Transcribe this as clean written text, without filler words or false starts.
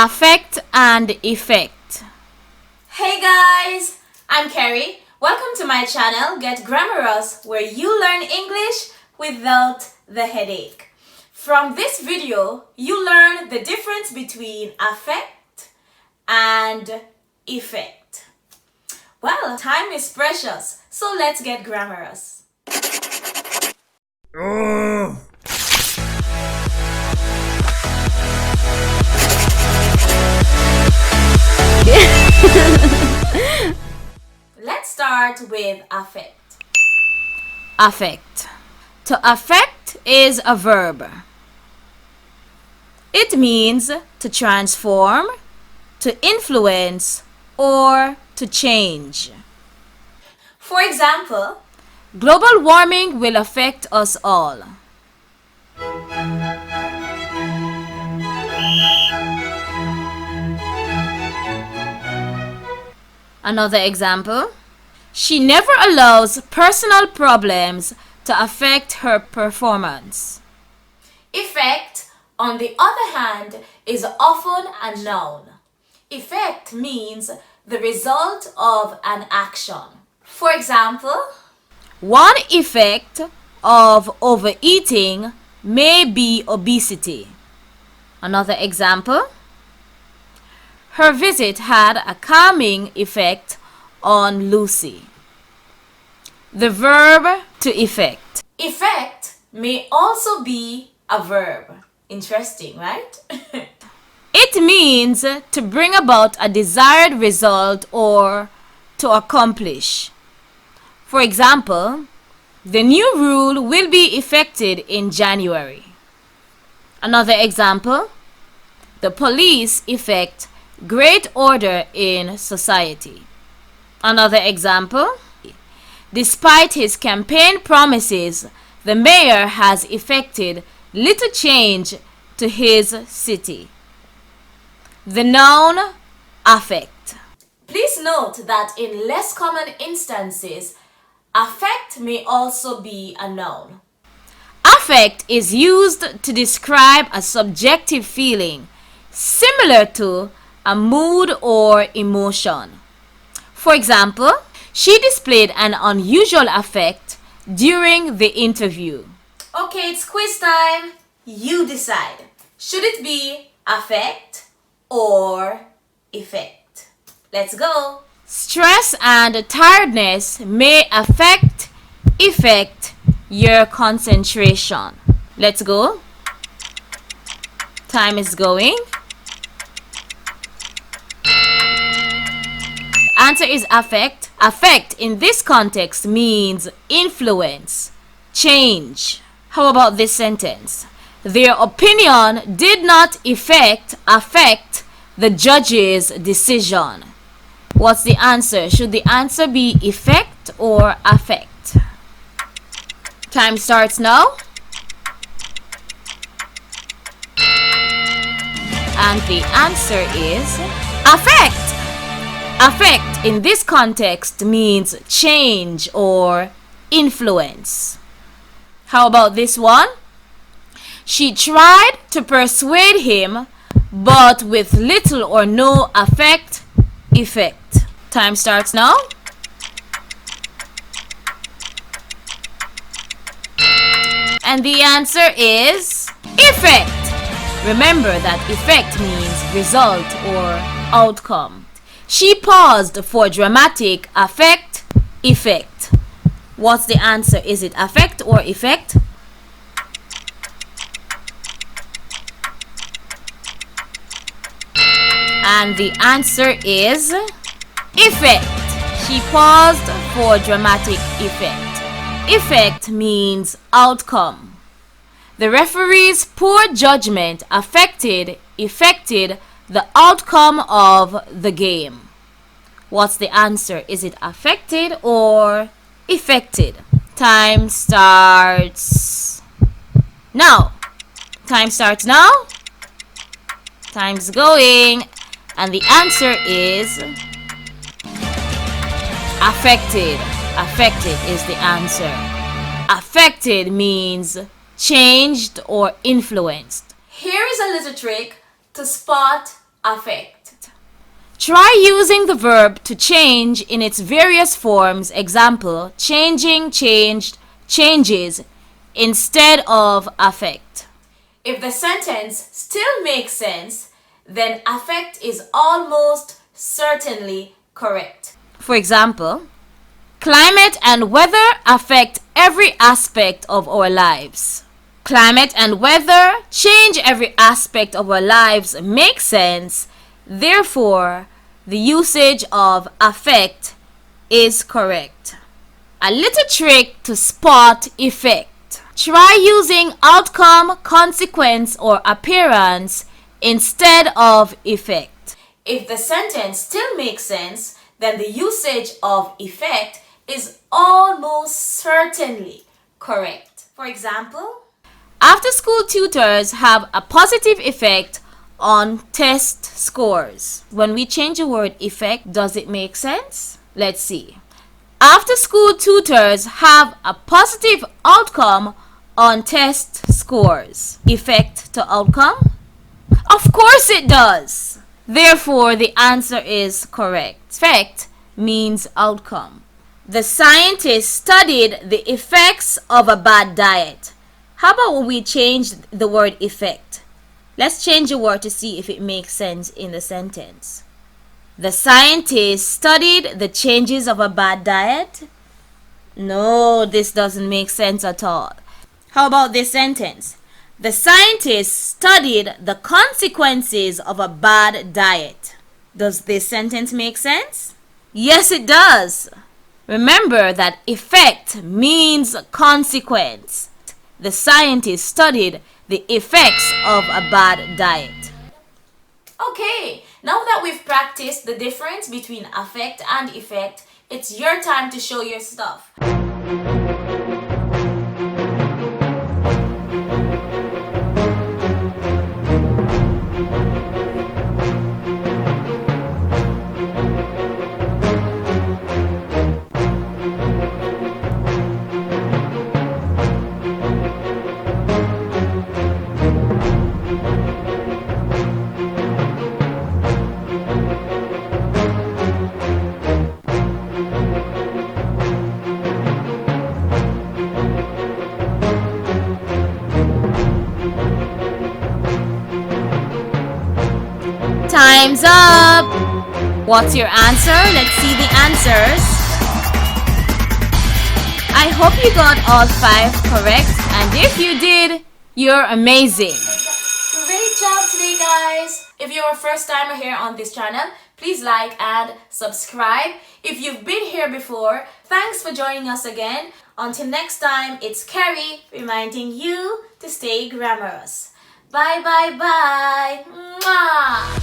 Affect and effect. Hey guys, I'm Kerry. Welcome to my channel, Get Grammarous, where you learn English without the headache. From this video, you learn the difference between affect and effect. Well, time is precious, so let's get grammarous. Let's start with affect. Affect. To affect is a verb. It means to transform, to influence, or to change. For example, global warming will affect us all. Another example, she never allows personal problems to affect her performance. Effect, on the other hand, is often a noun. Effect means the result of an action. For example, one effect of overeating may be obesity. Another example, her visit had a calming effect on Lucy. The verb to effect. Effect may also be a verb. Interesting, right? It means to bring about a desired result or to accomplish. For example, the new rule will be effected in January. Another example, the police effect great order in society. Another example, despite his campaign promises, the mayor has effected little change to his city. The noun affect. Please note that in less common instances, affect may also be a noun. Affect is used to describe a subjective feeling, similar to a mood or emotion. For example, she displayed an unusual affect during the interview. Okay, it's quiz time. You decide. Should it be affect or effect? Let's go. Stress and tiredness may affect your concentration. Let's go. Time is going. Answer is affect. Affect in this context means influence, change. How about this sentence? Their opinion did not affect the judge's decision. What's the answer? Should the answer be effect or affect? Time starts now. And the answer is affect. Affect in this context means change or influence. How about this one? She tried to persuade him, but with little or no effect. Time starts now. And the answer is effect. Remember that effect means result or outcome. She paused for dramatic effect. What's the answer? Is it affect or effect? And the answer is effect. She paused for dramatic effect. Effect means outcome. The referee's poor judgment affected the outcome of the game. What's the answer? Is it affected or effected? Time starts now. Time starts now. Time's going. And the answer is affected. Affected is the answer. Affected means changed or influenced. Here is a little trick to spot affect. Try using the verb to change in its various forms, example, changing, changed, changes, instead of affect. If the sentence still makes sense, then affect is almost certainly correct. For example, climate and weather affect every aspect of our lives. Climate and weather change every aspect of our lives makes sense. Therefore, the usage of affect is correct. A little trick to spot effect. Try using outcome, consequence, or appearance instead of effect. If the sentence still makes sense, then the usage of effect is almost certainly correct. For example, after-school tutors have a positive effect on test scores. When we change the word effect, does it make sense? Let's see. After-school tutors have a positive outcome on test scores. Effect to outcome? Of course it does. Therefore, the answer is correct. Effect means outcome. The scientists studied the effects of a bad diet. How about when we change the word effect? Let's change the word to see if it makes sense in the sentence. The scientists studied the changes of a bad diet. No, this doesn't make sense at all. How about this sentence? The scientists studied the consequences of a bad diet. Does this sentence make sense? Yes, it does. Remember that effect means consequence. The scientists studied the effects of a bad diet. okay, now that we've practiced the difference between affect and effect, it's your time to show your stuff. Time's up! What's your answer? Let's see the answers. I hope you got all 5 correct, and if you did, you're amazing. Great job today, guys! If you're a first timer here on this channel, please like and subscribe. If you've been here before, thanks for joining us again. Until next time, it's Kerry reminding you to stay grammarous. Bye bye bye! Mwah!